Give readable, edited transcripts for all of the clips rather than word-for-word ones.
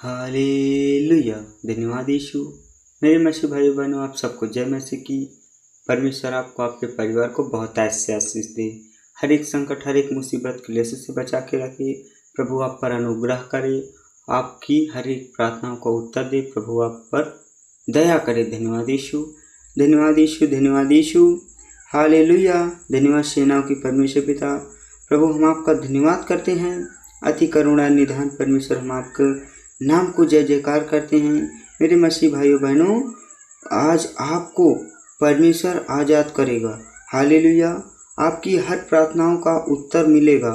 Hallelujah. धन्यवाद यीशु। मेरे मसीह भाई बहनों, आप सबको जय मसीह की। परमेश्वर आपको आपके परिवार को बहुत ऐसे आशीष दे। हर एक संकट, हर एक मुसीबत क्लेश से बचा के रखे। प्रभु आप पर अनुग्रह करे, आपकी हर एक प्रार्थनाओं को उत्तर दे। प्रभु आप पर दया करे। धन्यवाद यीशु, धन्यवाद यीशु, धन्यवाद यीशु। हालेलुया। धन्यवाद सेनाओं की परमेश्वर पिता। प्रभु हम आपका धन्यवाद करते हैं। अति करुणा निधान परमेश्वर, हम आपके नाम को जय जयकार करते हैं। मेरे मसीह भाइयों बहनों, आज आपको परमेश्वर आज़ाद करेगा। हालेलुया। आपकी हर प्रार्थनाओं का उत्तर मिलेगा।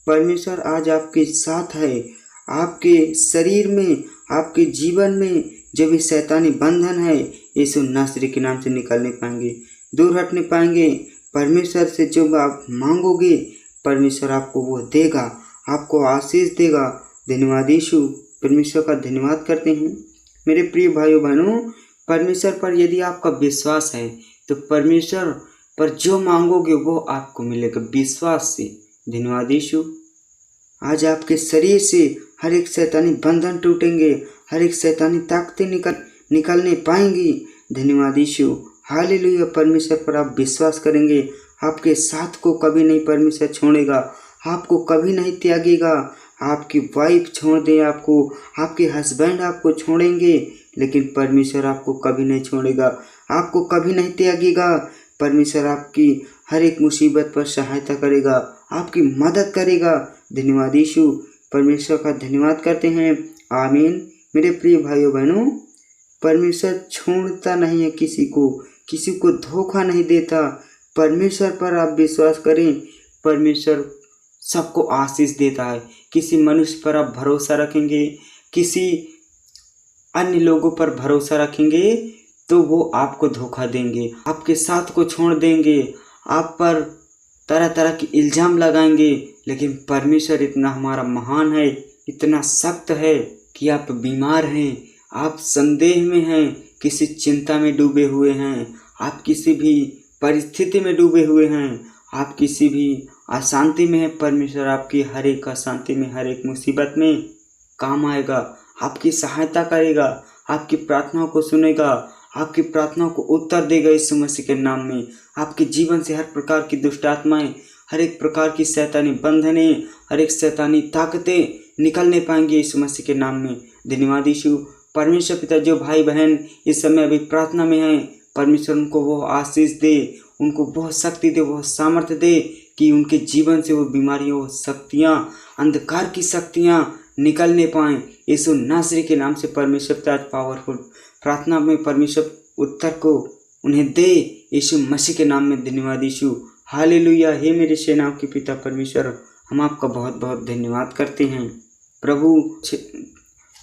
परमेश्वर आज आपके साथ है। आपके शरीर में, आपके जीवन में जो भी शैतानी बंधन है, यीशु नासरी के नाम से निकलने पाएंगे, दूर हटने पाएंगे। परमेश्वर से जो आप मांगोगे, परमेश्वर आपको वो देगा, आपको आशीष देगा। धन्यवाद यीशु। परमेश्वर का धन्यवाद करते हैं। मेरे प्रिय भाइयों बहनों, परमेश्वर पर यदि आपका विश्वास है तो परमेश्वर पर जो मांगोगे वो आपको मिलेगा, विश्वास से। धन्यवाद यीशु। आज आपके शरीर से हर एक शैतानी बंधन टूटेंगे, हर एक शैतानी ताकतें निकलने पाएंगी। धन्यवाद यीशु। हालेलुया। परमेश्वर पर आप विश्वास करेंगे, आपके साथ को कभी नहीं परमेश्वर छोड़ेगा, आपको कभी नहीं त्यागेगा। आपकी वाइफ छोड़ दे आपको, आपके हस्बैंड आपको छोड़ेंगे, लेकिन परमेश्वर आपको कभी नहीं छोड़ेगा, आपको कभी नहीं त्यागेगा। परमेश्वर आपकी हर एक मुसीबत पर सहायता करेगा, आपकी मदद करेगा। धन्यवाद यीशु। परमेश्वर का धन्यवाद करते हैं। आमीन। मेरे प्रिय भाइयों बहनों, परमेश्वर छोड़ता नहीं है किसी को धोखा नहीं देता। परमेश्वर पर आप विश्वास करें, परमेश्वर सबको आशीष देता है। किसी मनुष्य पर आप भरोसा रखेंगे, किसी अन्य लोगों पर भरोसा रखेंगे तो वो आपको धोखा देंगे, आपके साथ को छोड़ देंगे, आप पर तरह तरह के इल्ज़ाम लगाएंगे। लेकिन परमेश्वर इतना हमारा महान है, इतना सख्त है कि आप बीमार हैं, आप संदेह में हैं, किसी चिंता में डूबे हुए हैं, आप किसी भी परिस्थिति में डूबे हुए हैं, आप किसी भी अशांति में है, परमेश्वर आपकी हर एक अशांति में, हर एक मुसीबत में काम आएगा, आपकी सहायता करेगा, आपकी प्रार्थनाओं को सुनेगा, आपकी प्रार्थनाओं को उत्तर देगा यीशु मसीह के नाम में। आपके जीवन से हर प्रकार की दुष्ट आत्माएं, हर एक प्रकार की शैतानी बंधने, हर एक शैतानी ताकतें निकलने पाएंगी यीशु मसीह के नाम में। धन्यवाद यीशु। परमेश्वर पिता, जो भाई बहन इस समय अभी प्रार्थना में हैं, परमेश्वर उनको वो आशीष दे, उनको बहुत शक्ति दे, बहुत सामर्थ्य दे कि उनके जीवन से वो बीमारियाँ, वो शक्तियाँ, अंधकार की शक्तियाँ निकलने पाएँ यीशु नासरी के नाम से। परमेश्वर पिता आज पावरफुल प्रार्थना में परमेश्वर उत्तर को उन्हें दे यीशु मसीह के नाम में। धन्यवाद यीशु। हालेलुया। हे मेरे सेनाओं के पिता परमेश्वर, हम आपका बहुत बहुत धन्यवाद करते हैं। प्रभु,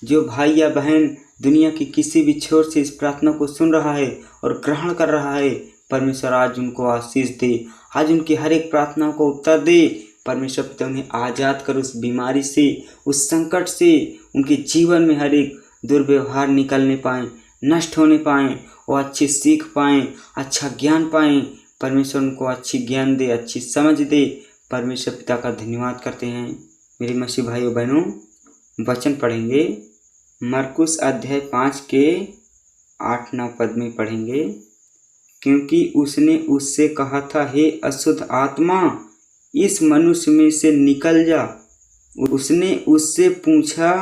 जो भाई या बहन दुनिया की किसी भी छोर से इस प्रार्थना को सुन रहा है और ग्रहण कर रहा है, परमेश्वर आज उनको आशीष दे, आज उनकी हर एक प्रार्थना को उत्तर दे। परमेश्वर पिता उन्हें आज़ाद कर उस बीमारी से, उस संकट से, उनके जीवन में हर एक दुर्व्यवहार निकलने पाएँ, नष्ट होने पाएँ, और अच्छी सीख पाएँ, अच्छा ज्ञान पाएँ। परमेश्वर उनको अच्छी ज्ञान दे, अच्छी समझ दे। परमेश्वर पिता का धन्यवाद करते हैं। मेरे मसीह भाइयों बहनों, वचन पढ़ेंगे मरकुस अध्याय 5 के 8-9 पद में पढ़ेंगे। क्योंकि उसने उससे कहा था, हे अशुद्ध आत्मा, इस मनुष्य में से निकल जा। उसने उससे पूछा,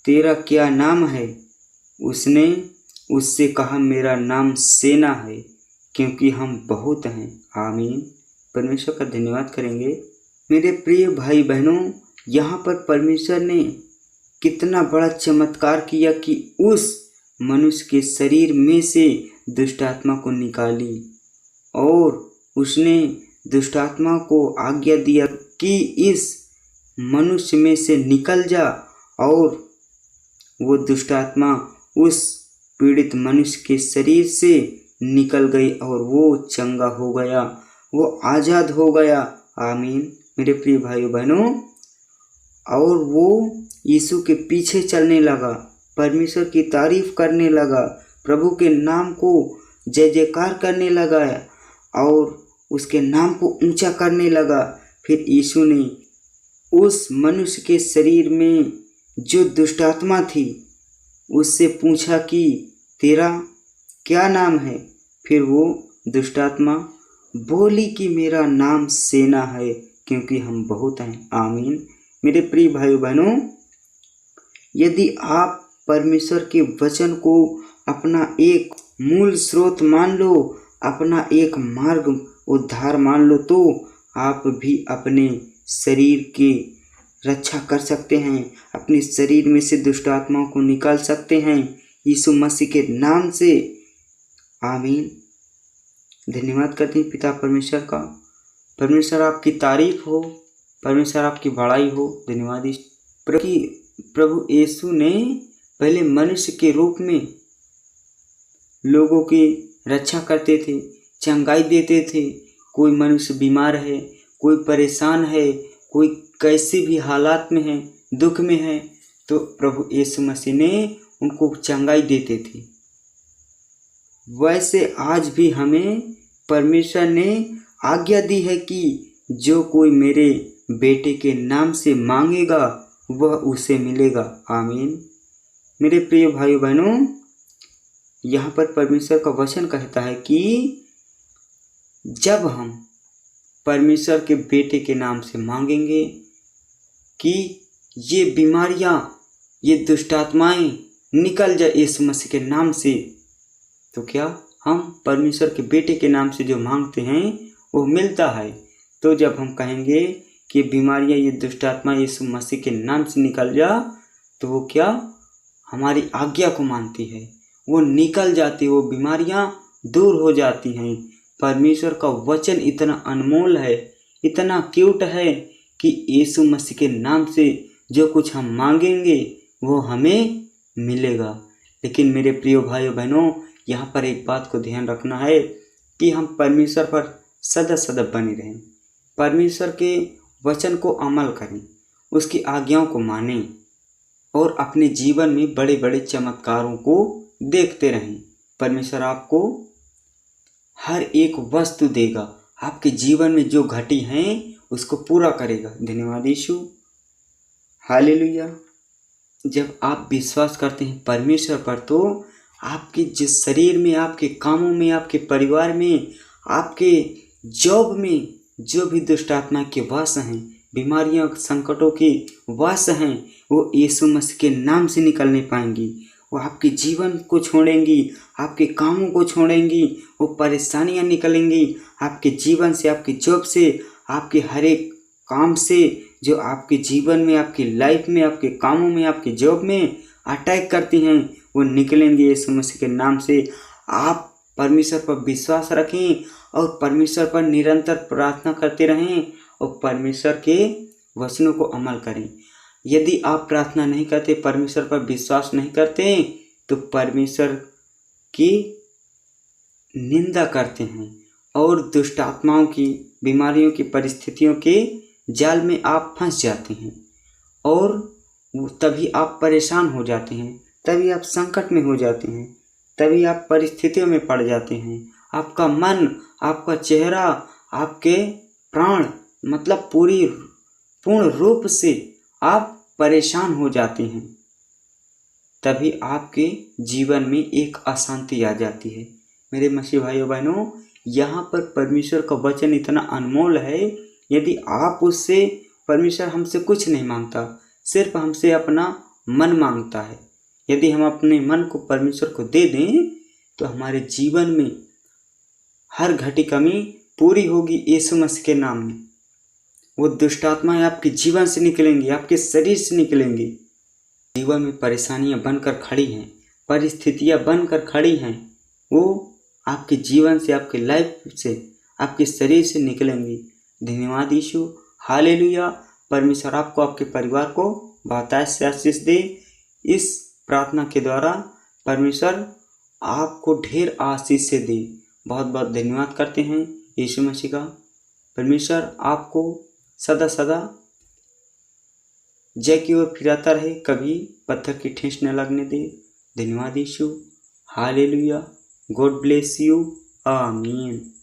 तेरा क्या नाम है? उसने उससे कहा, मेरा नाम सेना है, क्योंकि हम बहुत हैं। आमीन। परमेश्वर का धन्यवाद करेंगे। मेरे प्रिय भाई बहनों, यहाँ पर परमेश्वर ने कितना बड़ा चमत्कार किया कि उस मनुष्य के शरीर में से दुष्ट आत्मा को निकाली, और उसने दुष्ट आत्मा को आज्ञा दिया कि इस मनुष्य में से निकल जा, और वो दुष्ट आत्मा उस पीड़ित मनुष्य के शरीर से निकल गई और वो चंगा हो गया, वो आज़ाद हो गया। आमीन। मेरे प्रिय भाइयों बहनों, और वो यीशु के पीछे चलने लगा, परमेश्वर की तारीफ करने लगा, प्रभु के नाम को जय जयकार करने लगा और उसके नाम को ऊंचा करने लगा। फिर यीशु ने उस मनुष्य के शरीर में जो दुष्टात्मा थी उससे पूछा कि तेरा क्या नाम है। फिर वो दुष्टात्मा बोली कि मेरा नाम सेना है, क्योंकि हम बहुत हैं। आमीन। मेरे प्रिय भाइयों बहनों, यदि आप परमेश्वर के वचन को अपना एक मूल स्रोत मान लो, अपना एक मार्ग उद्धार मान लो, तो आप भी अपने शरीर की रक्षा कर सकते हैं, अपने शरीर में से दुष्ट आत्माओं को निकाल सकते हैं यीशु मसीह के नाम से। आमीन। धन्यवाद करते हैं पिता परमेश्वर का। परमेश्वर आपकी तारीफ हो, परमेश्वर आपकी बड़ाई हो। धन्यवाद। प्रभु यीशु ने पहले मनुष्य के रूप में लोगों की रक्षा करते थे, चंगाई देते थे। कोई मनुष्य बीमार है, कोई परेशान है, कोई कैसे भी हालात में है, दुख में है, तो प्रभु यीशु मसीह ने उनको चंगाई देते थे। वैसे आज भी हमें परमेश्वर ने आज्ञा दी है कि जो कोई मेरे बेटे के नाम से मांगेगा वह उसे मिलेगा। आमीन। मेरे प्रिय भाइयों बहनों, यहाँ पर परमेश्वर का वचन कहता है कि जब हम परमेश्वर के बेटे के नाम से मांगेंगे कि ये बीमारियां, ये दुष्टात्माएं निकल जाए यीशु मसीह के नाम से, तो क्या हम परमेश्वर के बेटे के नाम से जो मांगते हैं वो मिलता है। तो जब हम कहेंगे कि बीमारियां, ये दुष्टात्मा यीशु मसीह के नाम से निकल जा, तो वो क्या हमारी आज्ञा को मानती है, वो निकल जाती है, वो बीमारियां दूर हो जाती हैं। परमेश्वर का वचन इतना अनमोल है, इतना क्यूट है कि यीशु मसीह के नाम से जो कुछ हम मांगेंगे वो हमें मिलेगा। लेकिन मेरे प्रिय भाइयों बहनों, यहाँ पर एक बात को ध्यान रखना है कि हम परमेश्वर पर सदा सदा बने रहें, परमेश्वर के वचन को अमल करें, उसकी आज्ञाओं को मानें और अपने जीवन में बड़े बड़े चमत्कारों को देखते रहें। परमेश्वर आपको हर एक वस्तु देगा, आपके जीवन में जो घटी हैं उसको पूरा करेगा। धन्यवाद यीशु। हालेलुया। जब आप विश्वास करते हैं परमेश्वर पर, तो आपके जिस शरीर में, आपके कामों में, आपके परिवार में, आपके जॉब में जो भी दुष्ट आत्मा के वास हैं, बीमारियों, संकटों के वास हैं, वो यीशु मसीह के नाम से निकलने पाएंगी। वो आपके जीवन को छोड़ेंगी, आपके कामों को छोड़ेंगी, वो परेशानियां निकलेंगी आपके जीवन से, आपके जॉब से, आपके हर एक काम से जो आपके जीवन में, आपकी लाइफ में, आपके कामों में, आपके जॉब में अटैक करती हैं, वो निकलेंगे यीशु मसीह के नाम से। आप परमेश्वर पर विश्वास रखें और परमेश्वर पर निरंतर प्रार्थना करते रहें और परमेश्वर के वचनों को अमल करें। यदि आप प्रार्थना नहीं करते, परमेश्वर पर विश्वास नहीं करते, तो परमेश्वर की निंदा करते हैं और दुष्ट आत्माओं की, बीमारियों की, परिस्थितियों के जाल में आप फंस जाते हैं और तभी आप परेशान हो जाते हैं, तभी आप संकट में हो जाते हैं, तभी आप परिस्थितियों में पड़ जाते हैं। आपका मन, आपका चेहरा, आपके प्राण, मतलब पूर्ण रूप से आप परेशान हो जाते हैं, तभी आपके जीवन में एक अशांति आ जाती है। मेरे मसीह भाइयों बहनों, यहाँ पर परमेश्वर का वचन इतना अनमोल है। यदि आप उससे, परमेश्वर हमसे कुछ नहीं मांगता, सिर्फ हमसे अपना मन मांगता है। यदि हम अपने मन को परमेश्वर को दे दें, तो हमारे जीवन में हर घटी कमी पूरी होगी यीशु मसीह के नाम में। वो दुष्ट आत्माएं आपके जीवन से निकलेंगी, आपके शरीर से निकलेंगी। जीवन में परेशानियां बनकर खड़ी हैं, परिस्थितियां बनकर खड़ी हैं, वो आपके जीवन से, आपके लाइफ से, आपके शरीर से निकलेंगी। धन्यवाद यीशु। हालेलुया। परमेश्वर आपको, आपके परिवार को बहुतायत से आशीष दे। इस प्रार्थना के द्वारा परमेश्वर आपको ढेर आशीष से दे। बहुत बहुत धन्यवाद करते हैं यीशु मसीह का। परमेश्वर आपको सदा सदा जय की ओर फिराता रहे, कभी पत्थर की ठेस न लगने दे। धन्यवाद यीशु। हालेलुया। God bless you. आमीन।